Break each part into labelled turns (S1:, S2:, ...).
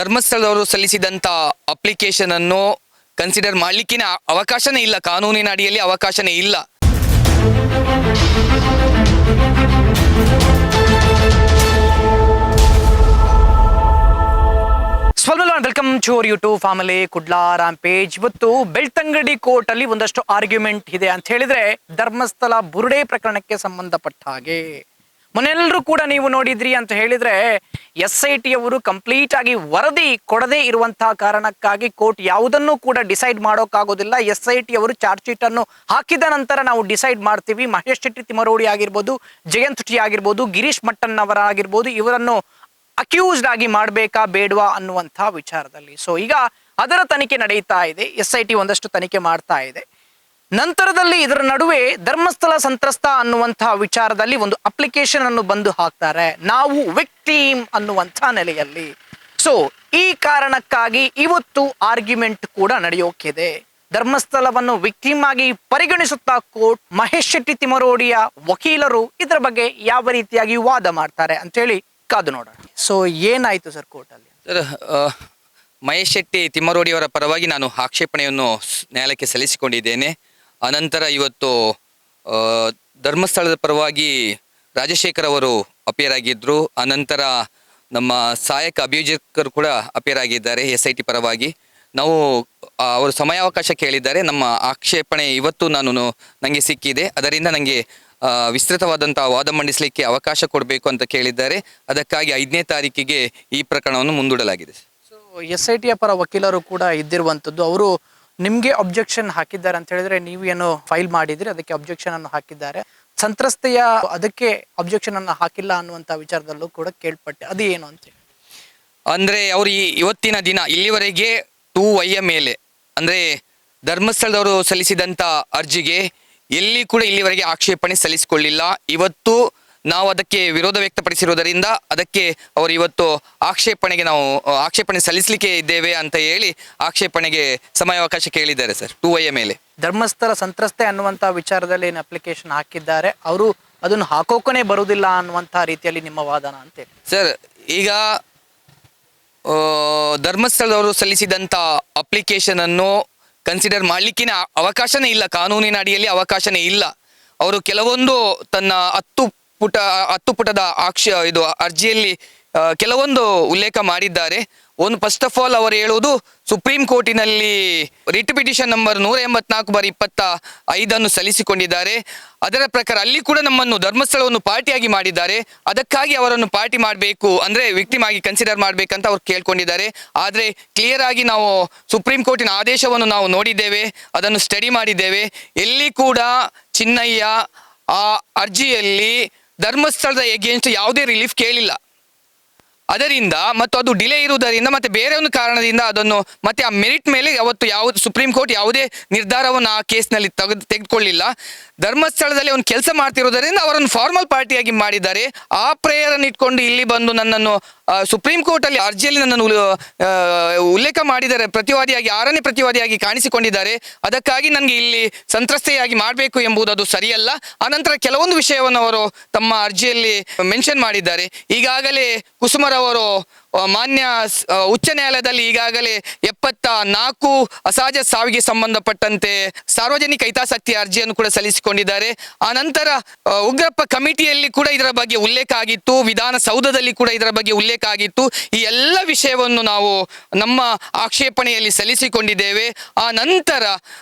S1: ಧರ್ಮಸ್ಥಳದವರು ಸಲ್ಲಿಸಿದಂಥ application ಅನ್ನು consider ಮಾಡಲಿಕ್ಕೆ ಅವಕಾಶನೇ ಇಲ್ಲ, ಕಾನೂನಿನ ಅಡಿಯಲ್ಲಿ ಅವಕಾಶನೇ ಇಲ್ಲ. Welcome to our YouTube family Kudla rampage. ಇವತ್ತು ಬೆಳ್ತಂಗಡಿ ಕೋರ್ಟ್ ಅಲ್ಲಿ ಒಂದಷ್ಟು ಆರ್ಗ್ಯುಮೆಂಟ್ ಇದೆ ಅಂತ ಹೇಳಿದ್ರೆ ಧರ್ಮಸ್ಥಳ ಬುರುಡೆ ಪ್ರಕರಣಕ್ಕೆ ಸಂಬಂಧಪಟ್ಟ ಹಾಗೆ ಮೊನ್ನೆಲ್ಲರೂ ಕೂಡ ನೀವು ನೋಡಿದ್ರಿ ಅಂತ ಹೇಳಿದ್ರೆ SIT ಅವರು ಕಂಪ್ಲೀಟ್ ಆಗಿ ವರದಿ ಕೊಡದೇ ಇರುವಂತಹ ಕಾರಣಕ್ಕಾಗಿ ಕೋರ್ಟ್ ಯಾವುದನ್ನು ಕೂಡ ಡಿಸೈಡ್ ಮಾಡೋಕ್ಕಾಗೋದಿಲ್ಲ. SIT ಅವರು ಚಾರ್ಜ್ ಶೀಟ್ ಅನ್ನು ಹಾಕಿದ ನಂತರ ನಾವು ಡಿಸೈಡ್ ಮಾಡ್ತೀವಿ. ಮಹೇಶ್ ಶೆಟ್ಟಿ ತಿಮರೋಡಿ ಆಗಿರ್ಬೋದು, ಜಯಂತ್ ಟಿ ಆಗಿರ್ಬೋದು, ಗಿರೀಶ್ ಮಟ್ಟನ್ ಅವರ ಆಗಿರ್ಬೋದು, ಇವರನ್ನು ಅಕ್ಯೂಸ್ಡ್ ಆಗಿ ಮಾಡಬೇಕಾ ಬೇಡವಾ ಅನ್ನುವಂಥ ವಿಚಾರದಲ್ಲಿ. ಸೊ ಈಗ ಅದರ ತನಿಖೆ ನಡೀತಾ ಇದೆ. SIT ಒಂದಷ್ಟು ತನಿಖೆ ಮಾಡ್ತಾ ಇದೆ. ನಂತರದಲ್ಲಿ ಇದರ ನಡುವೆ ಧರ್ಮಸ್ಥಳ ಸಂತ್ರಸ್ತ ಅನ್ನುವಂತಹ ವಿಚಾರದಲ್ಲಿ ಒಂದು ಅಪ್ಲಿಕೇಶನ್ ಅನ್ನು ಬಂದು ಹಾಕ್ತಾರೆ, ನಾವು ವಿಕ್ಟಿಮ್ ಅನ್ನುವಂಥ ನೆಲೆಯಲ್ಲಿ. ಸೊ ಈ ಕಾರಣಕ್ಕಾಗಿ ಇವತ್ತು ಆರ್ಗ್ಯುಮೆಂಟ್ ಕೂಡ ನಡೆಯೋಕಿದೆ. ಧರ್ಮಸ್ಥಳವನ್ನು ವಿಕ್ಟಿಮ್ ಆಗಿ ಪರಿಗಣಿಸುತ್ತಾ ಕೋರ್ಟ್ ಮಹೇಶ್ ಶೆಟ್ಟಿ ತಿಮರೋಡಿಯ ವಕೀಲರು ಇದರ ಬಗ್ಗೆ ಯಾವ ರೀತಿಯಾಗಿ ವಾದ ಮಾಡ್ತಾರೆ ಅಂತೇಳಿ ಕಾದು ನೋಡೋಣ. ಸೊ ಏನಾಯ್ತು ಸರ್ ಕೋರ್ಟ್ ಅಲ್ಲಿ?
S2: ಸರ್, ಮಹೇಶ್ ಶೆಟ್ಟಿ ತಿಮ್ಮರೋಡಿಯವರ ಪರವಾಗಿ ನಾನು ಆಕ್ಷೇಪಣೆಯನ್ನು ನ್ಯಾಯಾಲಯಕ್ಕೆ ಸಲ್ಲಿಸಿಕೊಂಡಿದ್ದೇನೆ. ಅನಂತರ ಇವತ್ತು ಧರ್ಮಸ್ಥಳದ ಪರವಾಗಿ ರಾಜಶೇಖರ್ ಅವರು ಅಪಿಯರ್ ಆಗಿದ್ದರು. ಅನಂತರ ನಮ್ಮ ಸಹಾಯಕ ಅಭಿಯೋಜಕರು ಕೂಡ ಅಪಿಯರ್ ಆಗಿದ್ದಾರೆ SIT ಪರವಾಗಿ. ನಾವು ಅವರು ಸಮಯಾವಕಾಶ ಕೇಳಿದ್ದಾರೆ. ನಮ್ಮ ಆಕ್ಷೇಪಣೆ ಇವತ್ತು ನನಗೆ ಸಿಕ್ಕಿದೆ. ಅದರಿಂದ ನನಗೆ ವಿಸ್ತೃತವಾದಂಥ ವಾದ ಮಂಡಿಸಲಿಕ್ಕೆ ಅವಕಾಶ ಕೊಡಬೇಕು ಅಂತ ಕೇಳಿದ್ದಾರೆ. ಅದಕ್ಕಾಗಿ 5ನೇ ತಾರೀಕಿಗೆ ಈ ಪ್ರಕರಣವನ್ನು ಮುಂದೂಡಲಾಗಿದೆ.
S1: ಸೊ SITಯ ಪರ ವಕೀಲರು ಕೂಡ ಇದ್ದಿರುವಂಥದ್ದು. ಅವರು ನಿಮಗೆ ಅಬ್ಜೆಕ್ಷನ್ ಹಾಕಿದ್ದಾರೆ ಅಂತ ಹೇಳಿದ್ರೆ, ನೀವು ಏನು ಫೈಲ್ ಮಾಡಿದ್ರಿ ಅದಕ್ಕೆ ಅಬ್ಜೆಕ್ಷನ್ ಅನ್ನು ಹಾಕಿದ್ದಾರೆ. ಸಂತ್ರಸ್ತೆಯ ಅದಕ್ಕೆ ಅಬ್ಜೆಕ್ಷನ್ ಅನ್ನು ಹಾಕಿಲ್ಲ ಅನ್ನುವಂಥ ವಿಚಾರದಲ್ಲೂ ಕೂಡ ಕೇಳ್ಪಟ್ಟೆ. ಅದು ಏನು ಅಂತ
S2: ಅಂದರೆ ಅವರು ಇವತ್ತಿನ ದಿನ ಇಲ್ಲಿವರೆಗೆ 2Y ಮೇಲೆ ಅಂದರೆ ಧರ್ಮಸ್ಥಳದವರು ಸಲ್ಲಿಸಿದಂಥ ಅರ್ಜಿಗೆ ಎಲ್ಲಿ ಕೂಡ ಇಲ್ಲಿವರೆಗೆ ಆಕ್ಷೇಪಣೆ ಸಲ್ಲಿಸಿಕೊಳ್ಳಿಲ್ಲ. ಇವತ್ತು ನಾವು ಅದಕ್ಕೆ ವಿರೋಧ ವ್ಯಕ್ತಪಡಿಸಿರುವುದರಿಂದ ಅದಕ್ಕೆ ಅವರು ಇವತ್ತು ಆಕ್ಷೇಪಣೆ ಸಲ್ಲಿಸಲಿಕ್ಕೆ ಇದ್ದೇವೆ ಅಂತ ಹೇಳಿ ಆಕ್ಷೇಪಣೆಗೆ ಸಮಯಾವಕಾಶ ಕೇಳಿದ್ದಾರೆ ಸರ್. 2Y ಮೇಲೆ
S1: ಧರ್ಮಸ್ಥಳ ಸಂತ್ರಸ್ತೆ ಅನ್ನುವಂಥ ವಿಚಾರದಲ್ಲಿ ಏನು ಅಪ್ಲಿಕೇಶನ್ ಹಾಕಿದ್ದಾರೆ, ಅವರು ಅದನ್ನು ಹಾಕೋಕನೇ ಬರುವುದಿಲ್ಲ ಅನ್ನುವಂಥ ರೀತಿಯಲ್ಲಿ ನಿಮ್ಮ ವಾದನ ಅಂತೇಳಿ
S2: ಸರ್. ಈಗ ಧರ್ಮಸ್ಥಳದವರು ಸಲ್ಲಿಸಿದಂಥ ಅಪ್ಲಿಕೇಶನ್ ಅನ್ನು ಕನ್ಸಿಡರ್ ಮಾಡಲಿಕ್ಕೆ ಅವಕಾಶನೇ ಇಲ್ಲ, ಕಾನೂನಿನ ಅಡಿಯಲ್ಲಿ ಅವಕಾಶನೇ ಇಲ್ಲ. ಅವರು ಕೆಲವೊಂದು ತನ್ನ 10 ಪುಟದ ಅರ್ಜಿಯಲ್ಲಿ ಕೆಲವೊಂದು ಉಲ್ಲೇಖ ಮಾಡಿದ್ದಾರೆ. ಒಂದು ಫಸ್ಟ್ ಆಫ್ ಆಲ್ ಅವರು ಹೇಳುವುದು ಸುಪ್ರೀಂ ಕೋರ್ಟಿನಲ್ಲಿ ರಿಟ್ ಪಿಟಿಷನ್ ನಂಬರ್ 184/25 ಸಲ್ಲಿಸಿಕೊಂಡಿದ್ದಾರೆ. ಅದರ ಪ್ರಕಾರ ಅಲ್ಲಿ ಕೂಡ ನಮ್ಮನ್ನು ಧರ್ಮಸ್ಥಳವನ್ನು ಪಾರ್ಟಿಯಾಗಿ ಮಾಡಿದ್ದಾರೆ. ಅದಕ್ಕಾಗಿ ಅವರನ್ನು ಪಾರ್ಟಿ ಮಾಡಬೇಕು ಅಂದರೆ ವಿಕ್ಟಿಮ್ ಆಗಿ ಕನ್ಸಿಡರ್ ಮಾಡಬೇಕಂತ ಅವ್ರು ಕೇಳ್ಕೊಂಡಿದ್ದಾರೆ. ಆದರೆ ಕ್ಲಿಯರ್ ಆಗಿ ನಾವು ಸುಪ್ರೀಂ ಕೋರ್ಟಿನ ಆದೇಶವನ್ನು ನಾವು ನೋಡಿದ್ದೇವೆ, ಅದನ್ನು ಸ್ಟಡಿ ಮಾಡಿದ್ದೇವೆ. ಎಲ್ಲಿ ಕೂಡ ಚಿನ್ನಯ್ಯ ಆ ಅರ್ಜಿಯಲ್ಲಿ ಧರ್ಮಸ್ಥಳದ ಎಗೇನ್ಸ್ಟ್ ಯಾವುದೇ ರಿಲೀಫ್ ಕೇಳಿಲ್ಲ. ಅದರಿಂದ ಮತ್ತು ಅದು ಡಿಲೇ ಇರುವುದರಿಂದ ಮತ್ತು ಬೇರೆ ಒಂದು ಕಾರಣದಿಂದ ಅದನ್ನು ಮತ್ತೆ ಆ ಮೆರಿಟ್ ಮೇಲೆ ಸುಪ್ರೀಂ ಕೋರ್ಟ್ ಯಾವುದೇ ನಿರ್ಧಾರವನ್ನು ಆ ಕೇಸ್ನಲ್ಲಿ ತೆಗೆದುಕೊಳ್ಳಿಲ್ಲ. ಧರ್ಮಸ್ಥಳದಲ್ಲಿ ಒಂದು ಕೆಲಸ ಮಾಡ್ತಿರೋದರಿಂದ ಅವರನ್ನು ಫಾರ್ಮಲ್ ಪಾರ್ಟಿಯಾಗಿ ಮಾಡಿದ್ದಾರೆ. ಆ ಪ್ರೇಯರನ್ನು ಇಟ್ಕೊಂಡು ಇಲ್ಲಿ ಬಂದು ನನ್ನನ್ನು ಸುಪ್ರೀಂ ಕೋರ್ಟಲ್ಲಿ ಅರ್ಜಿಯಲ್ಲಿ ನನ್ನನ್ನು ಉಲ್ಲೇಖ ಮಾಡಿದ್ದಾರೆ, ಪ್ರತಿವಾದಿಯಾಗಿ 6ನೇ ಪ್ರತಿವಾದಿಯಾಗಿ ಕಾಣಿಸಿಕೊಂಡಿದ್ದಾರೆ. ಅದಕ್ಕಾಗಿ ನನಗೆ ಇಲ್ಲಿ ಸಂತ್ರಸ್ತೆಯಾಗಿ ಮಾಡಬೇಕು ಎಂಬುದು ಅದು ಸರಿಯಲ್ಲ. ಆನಂತರ ಕೆಲವೊಂದು ವಿಷಯವನ್ನು ಅವರು ತಮ್ಮ ಅರ್ಜಿಯಲ್ಲಿ ಮೆನ್ಷನ್ ಮಾಡಿದ್ದಾರೆ. ಈಗಾಗಲೇ ಕುಸುಮರವರು ಮಾನ್ಯ ಉಚ್ಚ ನ್ಯಾಯಾಲಯದಲ್ಲಿ ಈಗಾಗಲೇ 74 ಅಸಹಜ ಸಾವಿಗೆ ಸಂಬಂಧಪಟ್ಟಂತೆ ಸಾರ್ವಜನಿಕ ಹಿತಾಸಕ್ತಿ ಅರ್ಜಿಯನ್ನು ಕೂಡ ಸಲ್ಲಿಸಿಕೊಂಡಿದ್ದಾರೆ. ಆ ನಂತರ ಉಗ್ರಪ್ಪ ಕಮಿಟಿಯಲ್ಲಿ ಕೂಡ ಇದರ ಬಗ್ಗೆ ಉಲ್ಲೇಖ ಆಗಿತ್ತು, ವಿಧಾನಸೌಧದಲ್ಲಿ ಕೂಡ ಇದರ ಬಗ್ಗೆ ಉಲ್ಲೇಖ ಆಗಿತ್ತು. ಈ ಎಲ್ಲ ವಿಷಯವನ್ನು ನಾವು ನಮ್ಮ ಆಕ್ಷೇಪಣೆಯಲ್ಲಿ ಸಲ್ಲಿಸಿಕೊಂಡಿದ್ದೇವೆ. ಆ ನಂತರ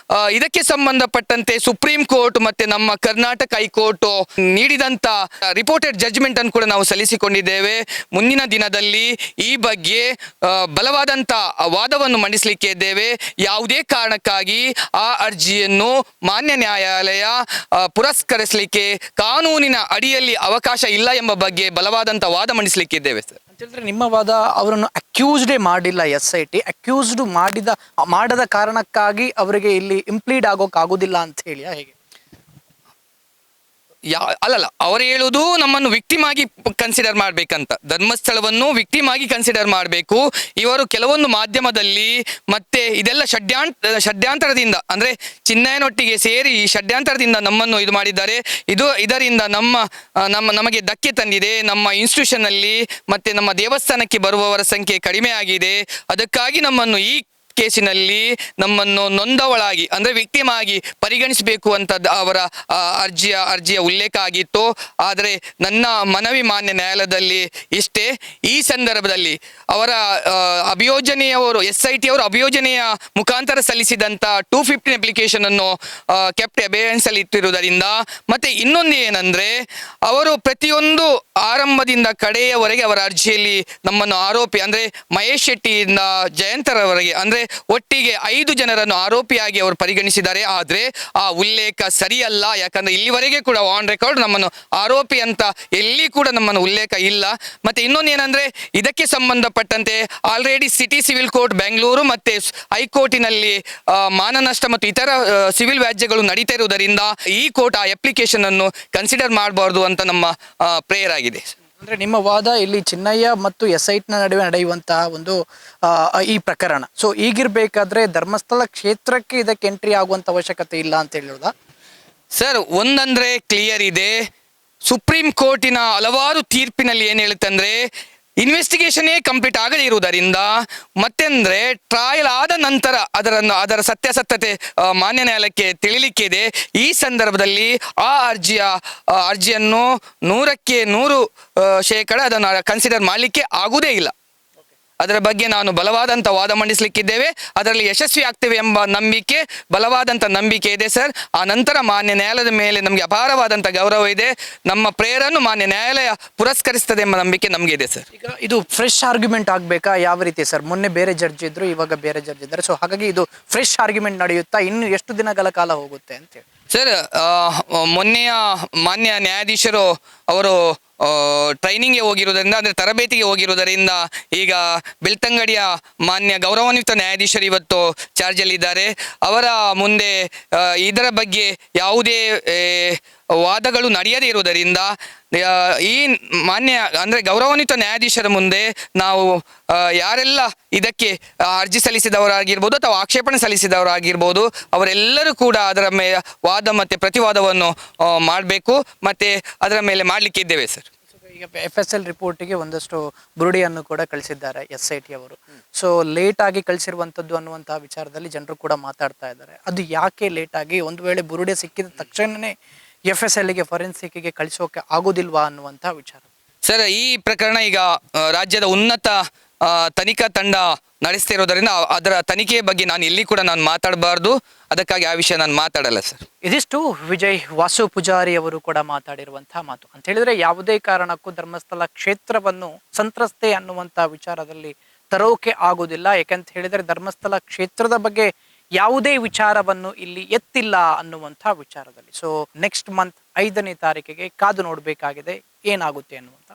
S2: ಇದಕ್ಕೆ ಸಂಬಂಧಪಟ್ಟಂತೆ ಸುಪ್ರೀಂ ಕೋರ್ಟ್ ಮತ್ತೆ ನಮ್ಮ ಕರ್ನಾಟಕ ಹೈಕೋರ್ಟ್ ನೀಡಿದಂತ ರಿಪೋರ್ಟೆಡ್ ಜಡ್ಜ್ಮೆಂಟ್ ಅನ್ನು ಕೂಡ ನಾವು ಸಲ್ಲಿಸಿಕೊಂಡಿದ್ದೇವೆ. ಮುಂದಿನ ದಿನದಲ್ಲಿ ಈ ಬಗ್ಗೆ ಬಲವಾದಂತ ವಾದವನ್ನು ಮಂಡಿಸಲಿಕ್ಕೆ ಇದ್ದೇವೆ. ಯಾವುದೇ ಕಾರಣಕ್ಕಾಗಿ ಆ ಅರ್ಜಿಯನ್ನು ಮಾನ್ಯ ನ್ಯಾಯಾಲಯ ಪುರಸ್ಕರಿಸಲಿಕ್ಕೆ ಕಾನೂನಿನ ಅಡಿಯಲ್ಲಿ ಅವಕಾಶ ಇಲ್ಲ ಎಂಬ ಬಗ್ಗೆ ಬಲವಾದಂತ ವಾದ ಮಂಡಿಸಲಿಕ್ಕೆ ಇದ್ದೇವೆ ಸರ್.
S1: ಅಂತೇಳಿದ್ರೆ ನಿಮ್ಮ ವಾದ ಅವರನ್ನು ಅಕ್ಯೂಸ್ಡೇ ಮಾಡಿಲ್ಲ SIT, ಅಕ್ಯೂಸ್ಡ್ ಮಾಡದ ಕಾರಣಕ್ಕಾಗಿ ಅವರಿಗೆ ಇಲ್ಲಿ ಇಂಪ್ಲೀಡ್ ಆಗೋಕ್ಕಾಗೋದಿಲ್ಲ ಅಂತ ಹೇಳಿ ಹೇಗೆ?
S2: ಅಲ್ಲಲ್ಲ, ಅವರು ಹೇಳುವುದು ನಮ್ಮನ್ನು ವಿಕ್ಟಿಮ್ ಆಗಿ ಕನ್ಸಿಡರ್ ಮಾಡ್ಬೇಕಂತ, ಧರ್ಮಸ್ಥಳವನ್ನು ವಿಕ್ಟಿಮ್ ಆಗಿ ಕನ್ಸಿಡರ್ ಮಾಡಬೇಕು. ಇವರು ಕೆಲವೊಂದು ಮಾಧ್ಯಮದಲ್ಲಿ ಮತ್ತೆ ಇದೆಲ್ಲ ಷಡ್ಯಂತರದಿಂದ ಅಂದ್ರೆ ಚಿನ್ನಯ್ಯನೊಟ್ಟಿಗೆ ಸೇರಿ ಷಡ್ಯಂತರದಿಂದ ನಮ್ಮನ್ನು ಇದು ಮಾಡಿದ್ದಾರೆ. ಇದರಿಂದ ನಮಗೆ ಧಕ್ಕೆ ತಂದಿದೆ. ನಮ್ಮ ಇನ್ಸ್ಟಿಟ್ಯೂಷನ್ ಅಲ್ಲಿ ಮತ್ತೆ ನಮ್ಮ ದೇವಸ್ಥಾನಕ್ಕೆ ಬರುವವರ ಸಂಖ್ಯೆ ಕಡಿಮೆ ಆಗಿದೆ. ಅದಕ್ಕಾಗಿ ನಮ್ಮನ್ನು ಈ ಕೇಸಿನಲ್ಲಿ ನಮ್ಮನ್ನು ನೊಂದವಳಾಗಿ ಅಂದ್ರೆ ವಿಕ್ಟಿಮ್ ಆಗಿ ಪರಿಗಣಿಸಬೇಕು ಅಂತ ಅವರ ಅರ್ಜಿಯ ಉಲ್ಲೇಖ ಆಗಿತ್ತು. ಆದರೆ ನನ್ನ ಮನವಿ ಮಾನ್ಯ ನ್ಯಾಯಾಲಯದಲ್ಲಿ ಇಷ್ಟೇ, ಈ ಸಂದರ್ಭದಲ್ಲಿ ಅವರ ಅಭಿಯೋಜನೆಯವರು SIT ಅವರು ಅಭಿಯೋಜನೆಯ ಮುಖಾಂತರ ಸಲ್ಲಿಸಿದಂತ 215 ಅಪ್ಲಿಕೇಶನ್ ಅನ್ನು ಕೆಪ್ಟ್ ಅಬೇಯನ್ಸ್ ಅಲ್ಲಿ ಇಟ್ಟಿರುವುದರಿಂದ, ಮತ್ತೆ ಇನ್ನೊಂದು ಏನಂದ್ರೆ ಅವರು ಪ್ರತಿಯೊಂದು ಆರಂಭದಿಂದ ಕಡೆಯವರೆಗೆ ಅವರ ಅರ್ಜಿಯಲ್ಲಿ ನಮ್ಮನ್ನು ಆರೋಪಿ ಅಂದ್ರೆ ಮಹೇಶ್ ಶೆಟ್ಟಿಯಿಂದ ಜಯಂತರವರೆಗೆ ಅಂದ್ರೆ ಒಟ್ಟಿಗೆ 5 ಜನರನ್ನು ಆರೋಪಿಯಾಗಿ ಅವರು ಪರಿಗಣಿಸಿದ್ದಾರೆ. ಆದ್ರೆ ಆ ಉಲ್ಲೇಖ ಸರಿಯಲ್ಲ. ಯಾಕಂದ್ರೆ ಇಲ್ಲಿವರೆಗೆ ಕೂಡ ಆನ್ ರೆಕಾರ್ಡ್ ನಮ್ಮನ್ನು ಆರೋಪಿ ಅಂತ ಎಲ್ಲಿ ಕೂಡ ನಮ್ಮನ್ನು ಉಲ್ಲೇಖ ಇಲ್ಲ. ಮತ್ತೆ ಇನ್ನೊಂದು ಏನಂದ್ರೆ ಇದಕ್ಕೆ ಸಂಬಂಧಪಟ್ಟಂತೆ already city civil court Bengaluru ಮತ್ತೆ ಹೈಕೋರ್ಟಿನಲ್ಲಿ ಮಾನನಷ್ಟ ಮತ್ತು ಇತರ ಸಿವಿಲ್ ವ್ಯಾಜ್ಯಗಳು ನಡೀತಾ ಇರುವುದರಿಂದ ಈ ಕೋರ್ಟ್ ಆ ಅಪ್ಲಿಕೇಶನ್ ಅನ್ನು ಕನ್ಸಿಡರ್ ಮಾಡಬಾರ್ದು ಅಂತ ನಮ್ಮ ಪ್ರೇಯರ್ ಆಗಿದೆ.
S1: ಅಂದ್ರೆ ನಿಮ್ಮ ವಾದ ಇಲ್ಲಿ ಚಿನ್ನಯ್ಯ ಮತ್ತು SIT ನಡುವೆ ನಡೆಯುವಂತಹ ಒಂದು ಈ ಪ್ರಕರಣ, ಸೊ ಈಗಿರ್ಬೇಕಾದ್ರೆ ಧರ್ಮಸ್ಥಳ ಕ್ಷೇತ್ರಕ್ಕೆ ಇದಕ್ಕೆ ಎಂಟ್ರಿ ಆಗುವಂತ ಅವಶ್ಯಕತೆ ಇಲ್ಲ ಅಂತ ಹೇಳಿರೋದಾ
S2: ಸರ್? ಒಂದಂದ್ರೆ ಕ್ಲಿಯರ್ ಇದೆ, ಸುಪ್ರೀಂ ಕೋರ್ಟಿನ ಹಲವಾರು ತೀರ್ಪಿನಲ್ಲಿ ಏನ್ ಹೇಳುತ್ತಂದ್ರೆ ಇನ್ವೆಸ್ಟಿಗೇಷನ್ನೇ ಕಂಪ್ಲೀಟ್ ಆಗದೇ ಇರುವುದರಿಂದ, ಮತ್ತೆಂದ್ರೆ ಟ್ರಯಲ್ ಆದ ನಂತರ ಅದರ ಸತ್ಯಾಸತ್ಯತೆ ಮಾನ್ಯ ನ್ಯಾಯಾಲಯಕ್ಕೆ ತಿಳಿಲಿಕ್ಕೆ ಇದೆ. ಈ ಸಂದರ್ಭದಲ್ಲಿ ಆ ಅರ್ಜಿಯನ್ನು 100ಕ್ಕೆ 100% ಅದನ್ನು ಕನ್ಸಿಡರ್ ಮಾಡಲಿಕ್ಕೆ ಆಗುವುದೇ ಇಲ್ಲ. ಅದರ ಬಗ್ಗೆ ನಾನು ಬಲವಾದಂಥ ವಾದ ಮಂಡಿಸಲಿಕ್ಕಿದ್ದೇವೆ. ಅದರಲ್ಲಿ ಯಶಸ್ವಿ ಆಗ್ತೇವೆ ಎಂಬ ಬಲವಾದಂಥ ನಂಬಿಕೆ ಇದೆ ಸರ್. ಆ ನಂತರ ಮಾನ್ಯ ನ್ಯಾಯಾಲಯದ ಮೇಲೆ ನಮಗೆ ಅಪಾರವಾದಂಥ ಗೌರವ ಇದೆ. ನಮ್ಮ ಪ್ರೇಯರನ್ನು ಮಾನ್ಯ ನ್ಯಾಯಾಲಯ ಪುರಸ್ಕರಿಸ್ತದೆ ಎಂಬ ನಂಬಿಕೆ ನಮಗೆ ಇದೆ ಸರ್.
S1: ಈಗ ಇದು ಫ್ರೆಶ್ ಆರ್ಗ್ಯುಮೆಂಟ್ ಆಗಬೇಕಾ, ಯಾವ ರೀತಿ ಸರ್? ಮೊನ್ನೆ ಬೇರೆ ಜಡ್ಜ್ ಇದ್ರು, ಇವಾಗ ಬೇರೆ ಜಡ್ಜ್ ಇದ್ದಾರೆ. ಸೊ ಹಾಗಾಗಿ ಇದು ಫ್ರೆಶ್ ಆರ್ಗ್ಯುಮೆಂಟ್ ನಡೆಯುತ್ತಾ, ಇನ್ನು ಎಷ್ಟು ದಿನಗಳ ಕಾಲ ಹೋಗುತ್ತೆ ಅಂತೇಳಿ
S2: ಸರ್? ಮೊನ್ನೆಯ ಮಾನ್ಯ ನ್ಯಾಯಾಧೀಶರು ಅವರು ಟ್ರೈನಿಂಗ್ಗೆ ಹೋಗಿರುವುದರಿಂದ ಅಂದರೆ ತರಬೇತಿಗೆ ಹೋಗಿರುವುದರಿಂದ ಈಗ ಬೆಳ್ತಂಗಡಿಯ ಮಾನ್ಯ ಗೌರವಾನ್ವಿತ ನ್ಯಾಯಾಧೀಶರು ಇವತ್ತು ಚಾರ್ಜಲ್ಲಿದ್ದಾರೆ. ಅವರ ಮುಂದೆ ಇದರ ಬಗ್ಗೆ ಯಾವುದೇ ವಾದಗಳು ನಡೆಯದೇ ಇರುವುದರಿಂದ ಈ ಮಾನ್ಯ ಅಂದರೆ ಗೌರವಾನ್ವಿತ ನ್ಯಾಯಾಧೀಶರ ಮುಂದೆ ನಾವು ಯಾರೆಲ್ಲ ಇದಕ್ಕೆ ಅರ್ಜಿ ಸಲ್ಲಿಸಿದವರಾಗಿರ್ಬೋದು ಅಥವಾ ಆಕ್ಷೇಪಣೆ ಸಲ್ಲಿಸಿದವರಾಗಿರ್ಬೋದು ಅವರೆಲ್ಲರೂ ಕೂಡ ಅದರ ಮೇಲೆ ವಾದ ಮತ್ತು ಪ್ರತಿವಾದವನ್ನು ಮಾಡಬೇಕು ಮತ್ತು ಅದರ ಮೇಲೆ ಮಾಡಲಿಕ್ಕೆ ಇದ್ದೇವೆ ಸರ್.
S1: ಈಗ FSL ರಿಪೋರ್ಟಿಗೆ ಒಂದಷ್ಟು ಬುರುಡಿಯನ್ನು ಕೂಡ ಕಳಿಸಿದ್ದಾರೆ SIT ಅವರು. ಸೊ ಲೇಟ್ ಆಗಿ ಕಳಿಸಿರುವಂಥದ್ದು ಅನ್ನುವಂತಹ ವಿಚಾರದಲ್ಲಿ ಜನರು ಕೂಡ ಮಾತಾಡ್ತಾ ಇದ್ದಾರೆ. ಅದು ಯಾಕೆ ಲೇಟ್ ಆಗಿ, ಒಂದು ವೇಳೆ ಬುರುಡೆ ಸಿಕ್ಕಿದ ತಕ್ಷಣನೇ FSLಗೆ ಫೊರೆನ್ಸಿಕ್ಗೆ ಕಳಿಸೋಕೆ ಆಗೋದಿಲ್ವಾ ಅನ್ನುವಂಥ ವಿಚಾರ
S2: ಸರ್. ಈ ಪ್ರಕರಣ ಈಗ ರಾಜ್ಯದ ಉನ್ನತ ತನಿಖಾ ತಂಡ ನಡೆಸ್ತಿರೋದರಿಂದ ಅದರ ತನಿಖೆಯ ಬಗ್ಗೆ ನಾನು ಎಲ್ಲಿ ಕೂಡ ಮಾತಾಡಬಾರ್ದು. ಅದಕ್ಕಾಗಿ ಆ ವಿಷಯ ನಾನು ಮಾತಾಡಲ್ಲ ಸರ್.
S1: ಇದಿಷ್ಟು ವಿಜಯ್ ವಾಸು ಪೂಜಾರಿ ಅವರು ಕೂಡ ಮಾತಾಡಿರುವಂತಹ ಮಾತು. ಅಂತ ಹೇಳಿದ್ರೆ ಯಾವುದೇ ಕಾರಣಕ್ಕೂ ಧರ್ಮಸ್ಥಳ ಕ್ಷೇತ್ರವನ್ನು ಸಂತ್ರಸ್ತೆ ಅನ್ನುವಂಥ ವಿಚಾರದಲ್ಲಿ ತರೋಕೆ ಆಗೋದಿಲ್ಲ. ಯಾಕಂತ ಹೇಳಿದ್ರೆ ಧರ್ಮಸ್ಥಳ ಕ್ಷೇತ್ರದ ಬಗ್ಗೆ ಯಾವುದೇ ವಿಚಾರವನ್ನು ಇಲ್ಲಿ ಎತ್ತಿಲ್ಲ ಅನ್ನುವಂಥ ವಿಚಾರದಲ್ಲಿ. ಸೊ ನೆಕ್ಸ್ಟ್ ಮಂತ್ 5ನೇ ತಾರೀಕಿಗೆ ಕಾದು ನೋಡಬೇಕಾಗಿದೆ ಏನಾಗುತ್ತೆ ಅನ್ನುವಂಥ.